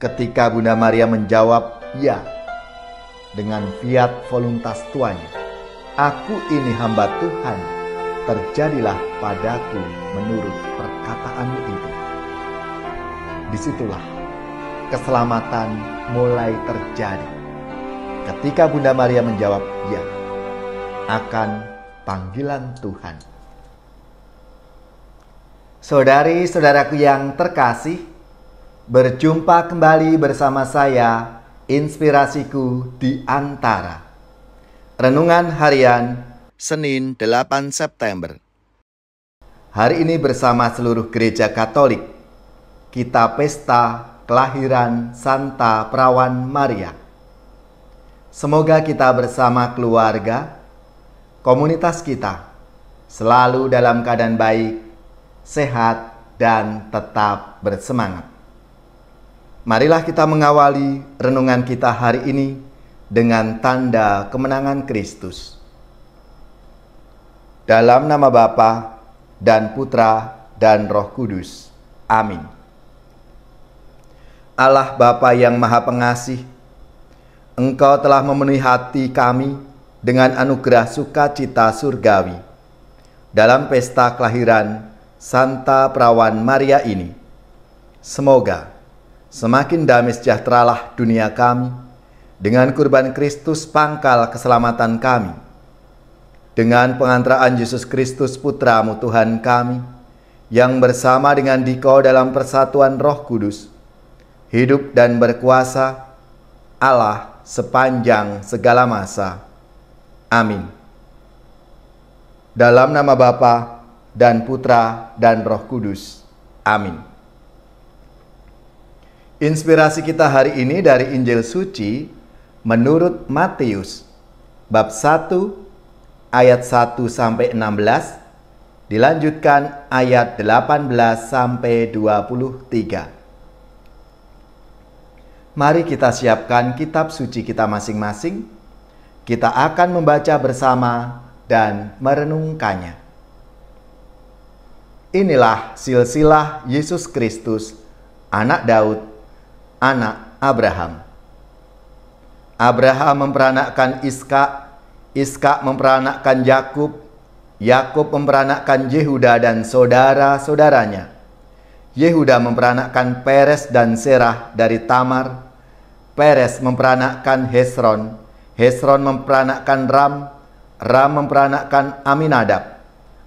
Ketika Bunda Maria menjawab ya dengan fiat voluntas tuanya, "Aku ini hamba Tuhan, terjadilah padaku menurut perkataanmu itu." Disitulah keselamatan mulai terjadi. Ketika Bunda Maria menjawab ya akan panggilan Tuhan. Saudari-saudaraku yang terkasih, berjumpa kembali bersama saya, Inspirasiku di Antara. Renungan harian Senin 8 September. Hari ini bersama seluruh gereja Katolik, kita pesta kelahiran Santa Perawan Maria. Semoga kita bersama keluarga, komunitas kita, selalu dalam keadaan baik, sehat, dan tetap bersemangat. Marilah kita mengawali renungan kita hari ini dengan tanda kemenangan Kristus. Dalam nama Bapa dan Putra dan Roh Kudus. Amin. Allah Bapa yang Maha Pengasih, Engkau telah memenuhi hati kami dengan anugerah sukacita surgawi dalam pesta kelahiran Santa Perawan Maria ini. Semoga semakin damai sejahteralah dunia kami dengan kurban Kristus pangkal keselamatan kami. Dengan pengantaraan Yesus Kristus Putramu Tuhan kami, yang bersama dengan Dikau dalam persatuan Roh Kudus, hidup dan berkuasa Allah sepanjang segala masa. Amin. Dalam nama Bapa dan Putra dan Roh Kudus. Amin. Inspirasi kita hari ini dari Injil Suci menurut Matius, bab 1 ayat 1 sampai 16, dilanjutkan ayat 18 sampai 23. Mari kita siapkan kitab suci kita masing-masing. Kita akan membaca bersama dan merenungkannya. Inilah silsilah Yesus Kristus, anak Daud, anak Abraham. Abraham memperanakkan Ishak, Ishak memperanakkan Yakub, Yakub memperanakkan Yehuda dan saudara-saudaranya. Yehuda memperanakkan Peres dan Serah dari Tamar. Peres memperanakkan Hesron, Hesron memperanakkan Ram, Ram memperanakkan Aminadab,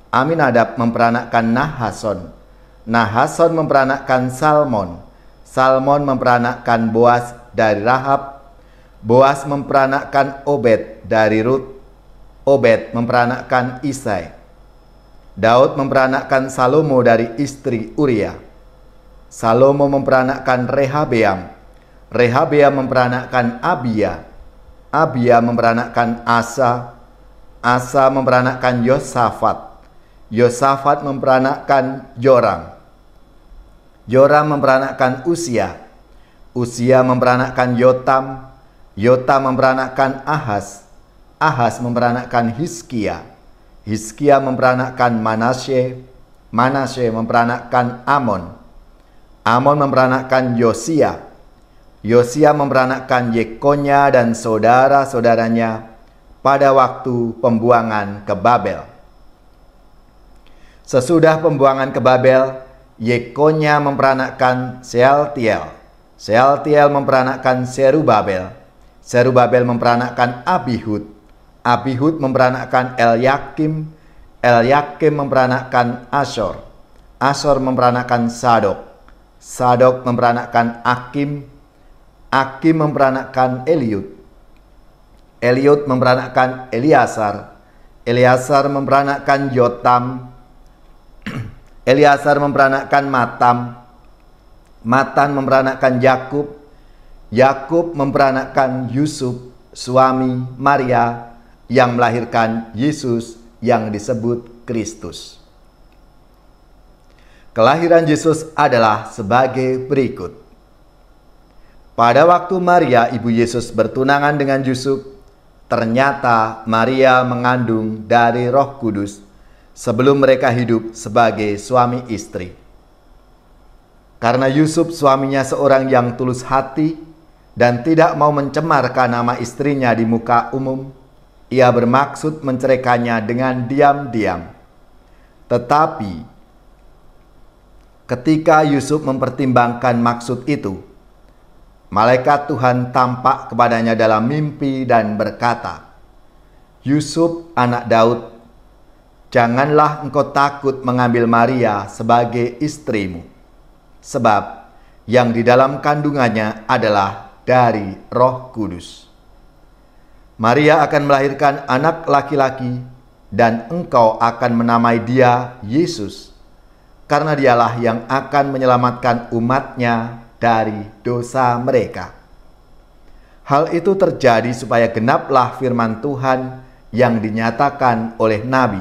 Aminadab memperanakkan Nahason, Nahason memperanakkan Salmon, Salmon memperanakkan Boas dari Rahab, Boas memperanakkan Obed dari Rut, Obed memperanakkan Isai, Daud memperanakkan Salomo dari istri Uria, Salomo memperanakkan Rehabeam, Rehabeam memperanakkan Abia, Abia memperanakkan Asa, Asa memperanakkan Yosafat, Yosafat memperanakkan Joram, Joram memperanakkan Usia, Usia memperanakkan Yotam, Yotam memperanakkan Ahaz, Ahaz memperanakkan Hizkia, Hizkia memperanakkan Manasye, Manasye memperanakkan Amon, Amon memperanakkan Yosia, Yosia memperanakkan Yekonya dan saudara-saudaranya pada waktu pembuangan ke Babel. Sesudah pembuangan ke Babel, Yekonya memperanakkan Sealtiel, Sealtiel memperanakkan Serubabel, Serubabel memperanakkan Abihud, Abihud memperanakkan Elyakim, Elyakim memperanakkan Asor, Asor memperanakkan Sadok, Sadok memperanakkan Akim, Akim memperanakkan Eliud, Eliud memperanakkan Eliasar, Eliasar memperanakkan Yotam, Eliasar memperanakkan Matam, Matan memperanakkan Yakub, Yakub memperanakkan Yusuf, suami Maria yang melahirkan Yesus yang disebut Kristus. Kelahiran Yesus adalah sebagai berikut. Pada waktu Maria ibu Yesus bertunangan dengan Yusuf, ternyata Maria mengandung dari Roh Kudus sebelum mereka hidup sebagai suami istri. Karena Yusuf suaminya seorang yang tulus hati dan tidak mau mencemarkan nama istrinya di muka umum, ia bermaksud menceraikannya dengan diam-diam. Tetapi ketika Yusuf mempertimbangkan maksud itu, malaikat Tuhan tampak kepadanya dalam mimpi dan berkata, "Yusuf, anak Daud, janganlah engkau takut mengambil Maria sebagai istrimu, sebab yang di dalam kandungannya adalah dari Roh Kudus. Maria akan melahirkan anak laki-laki, dan engkau akan menamai dia Yesus, karena dialah yang akan menyelamatkan umatnya dari dosa mereka." Hal itu terjadi supaya genaplah firman Tuhan yang dinyatakan oleh Nabi,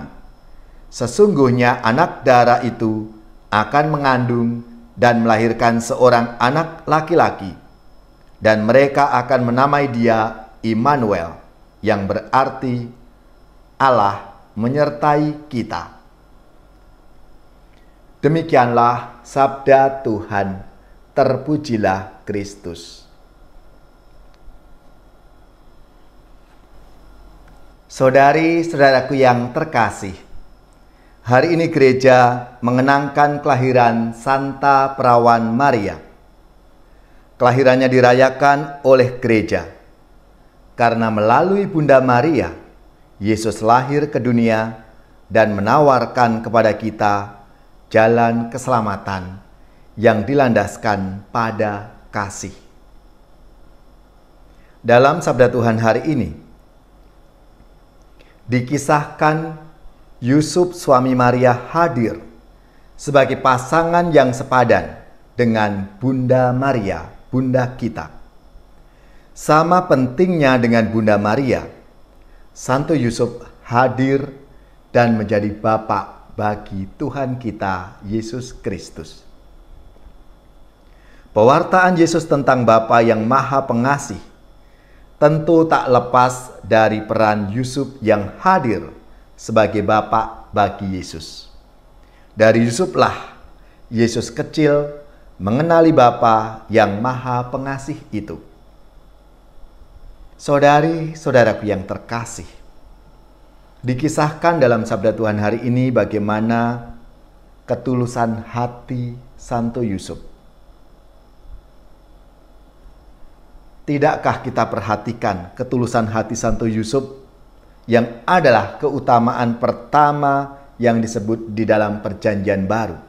"Sesungguhnya anak darah itu akan mengandung dan melahirkan seorang anak laki-laki, dan mereka akan menamai dia Immanuel," yang berarti Allah menyertai kita. Demikianlah sabda Tuhan. Terpujilah Kristus. Saudari-saudaraku yang terkasih, hari ini gereja mengenangkan kelahiran Santa Perawan Maria. Kelahirannya dirayakan oleh gereja karena melalui Bunda Maria, Yesus lahir ke dunia dan menawarkan kepada kita jalan keselamatan yang dilandaskan pada kasih. Dalam sabda Tuhan hari ini, dikisahkan Yusuf suami Maria hadir sebagai pasangan yang sepadan dengan Bunda Maria, Bunda kita. Sama pentingnya dengan Bunda Maria, Santo Yusuf hadir dan menjadi Bapa bagi Tuhan kita Yesus Kristus. Pewartaan Yesus tentang Bapa yang Maha Pengasih tentu tak lepas dari peran Yusuf yang hadir sebagai Bapa bagi Yesus. Dari Yusuflah Yesus kecil mengenali Bapa yang Maha Pengasih itu. Saudari-saudaraku yang terkasih, dikisahkan dalam sabda Tuhan hari ini bagaimana ketulusan hati Santo Yusuf. Tidakkah kita perhatikan ketulusan hati Santo Yusuf yang adalah keutamaan pertama yang disebut di dalam Perjanjian Baru?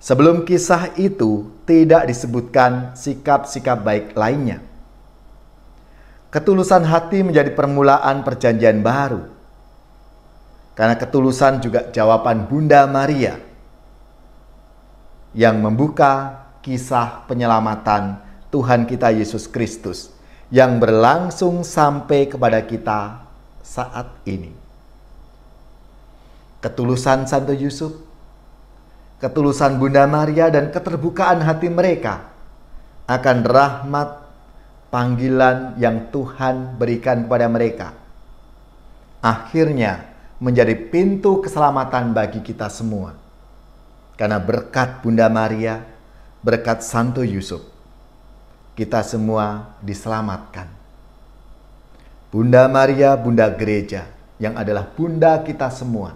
Sebelum kisah itu tidak disebutkan sikap-sikap baik lainnya. Ketulusan hati menjadi permulaan Perjanjian Baru. Karena ketulusan juga jawaban Bunda Maria yang membuka kisah penyelamatan Tuhan kita Yesus Kristus yang berlangsung sampai kepada kita saat ini. Ketulusan Santo Yusuf, ketulusan Bunda Maria, dan keterbukaan hati mereka akan rahmat panggilan yang Tuhan berikan kepada mereka, akhirnya menjadi pintu keselamatan bagi kita semua. Karena berkat Bunda Maria, berkat Santo Yusuf, kita semua diselamatkan. Bunda Maria, Bunda Gereja, yang adalah Bunda kita semua.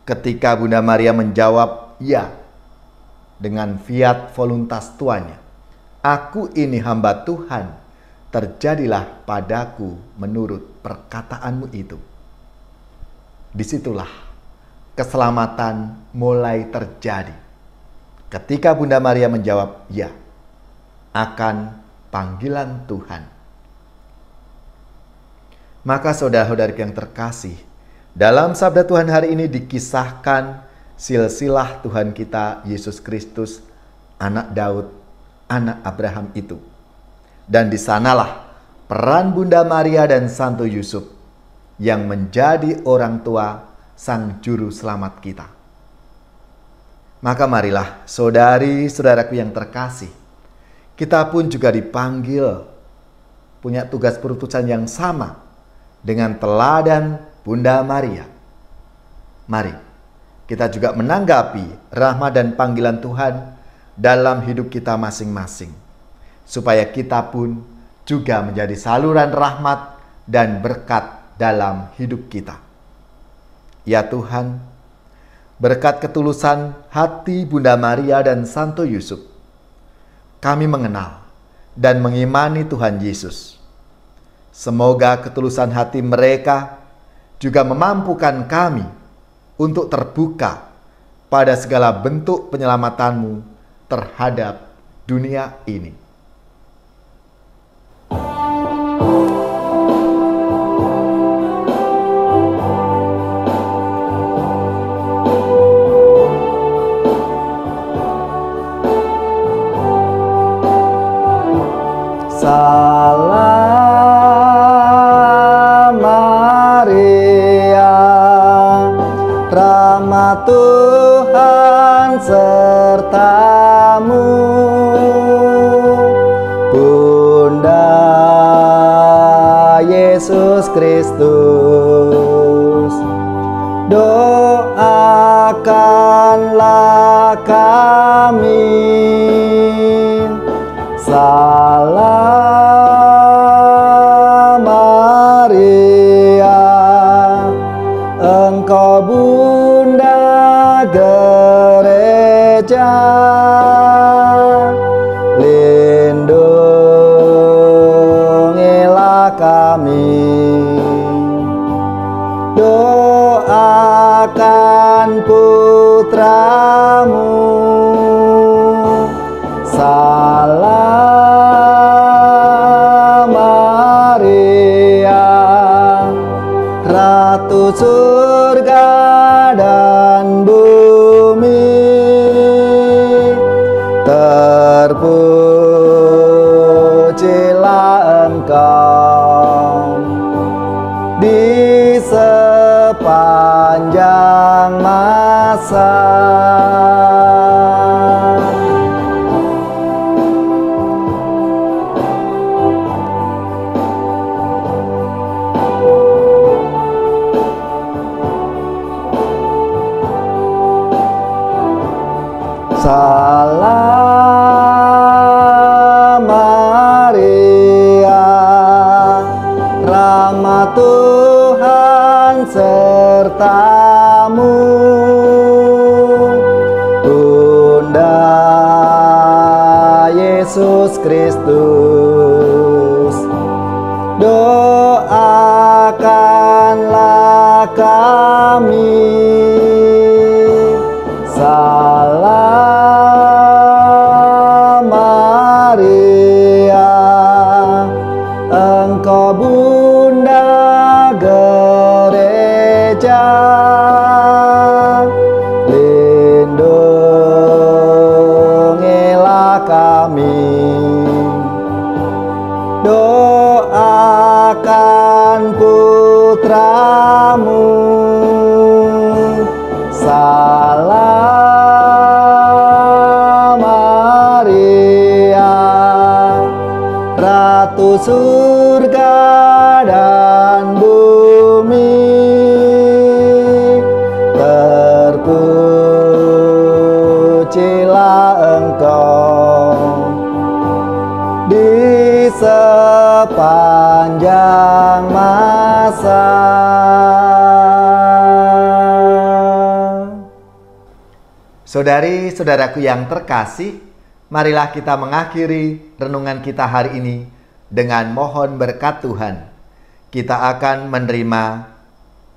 Ketika Bunda Maria menjawab ya dengan fiat voluntas tuanya, "Aku ini hamba Tuhan, terjadilah padaku menurut perkataanmu itu." Disitulah keselamatan mulai terjadi. Ketika Bunda Maria menjawab ya akan panggilan Tuhan. Maka saudara-saudari yang terkasih, dalam sabda Tuhan hari ini dikisahkan silsilah Tuhan kita Yesus Kristus, anak Daud, anak Abraham itu. Dan di sanalah peran Bunda Maria dan Santo Yusuf yang menjadi orang tua Sang Juru Selamat kita. Maka marilah saudari-saudaraku yang terkasih, kita pun juga dipanggil punya tugas perutusan yang sama dengan teladan Bunda Maria. Mari kita juga menanggapi rahmat dan panggilan Tuhan dalam hidup kita masing-masing, supaya kita pun juga menjadi saluran rahmat dan berkat dalam hidup kita. Ya Tuhan, berkat ketulusan hati Bunda Maria dan Santo Yusuf, kami mengenal dan mengimani Tuhan Yesus. Semoga ketulusan hati mereka juga memampukan kami untuk terbuka pada segala bentuk penyelamatan-Mu terhadap dunia ini. Salam Maria, rahmat Tuhan sertamu, Bunda Yesus Kristus. Doakanlah kami. Salam Maria, Engkau Bunda Gereja, lindungilah kami. Doakan putramu. Salam Maria, Ratu surga dan bumi, terpujilah Engkau di sepanjang masa. Salam Maria, rahmat Tuhan sertamu, Bunda Yesus Kristus. Doakanlah kami. Salam Maria, Engkau Bunda Gereja, lindungilah kami. Doakan putramu. Salam Maria, Ratu surga dan bumi, terpujilah Engkau di sepanjang masa. Saudari-saudaraku yang terkasih, marilah kita mengakhiri renungan kita hari ini dengan mohon berkat Tuhan. Kita akan menerima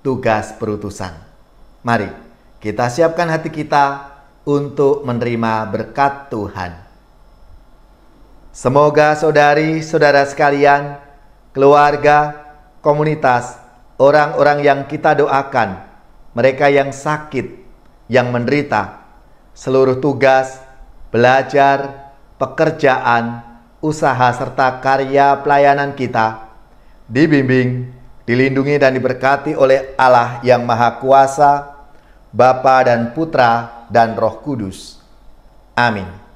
tugas perutusan. Mari kita siapkan hati kita untuk menerima berkat Tuhan. Semoga saudari-saudara sekalian, keluarga, komunitas, orang-orang yang kita doakan, mereka yang sakit, yang menderita, seluruh tugas, belajar, pekerjaan, usaha serta karya pelayanan kita dibimbing, dilindungi dan diberkati oleh Allah yang Maha Kuasa, Bapa dan Putra dan Roh Kudus. Amin.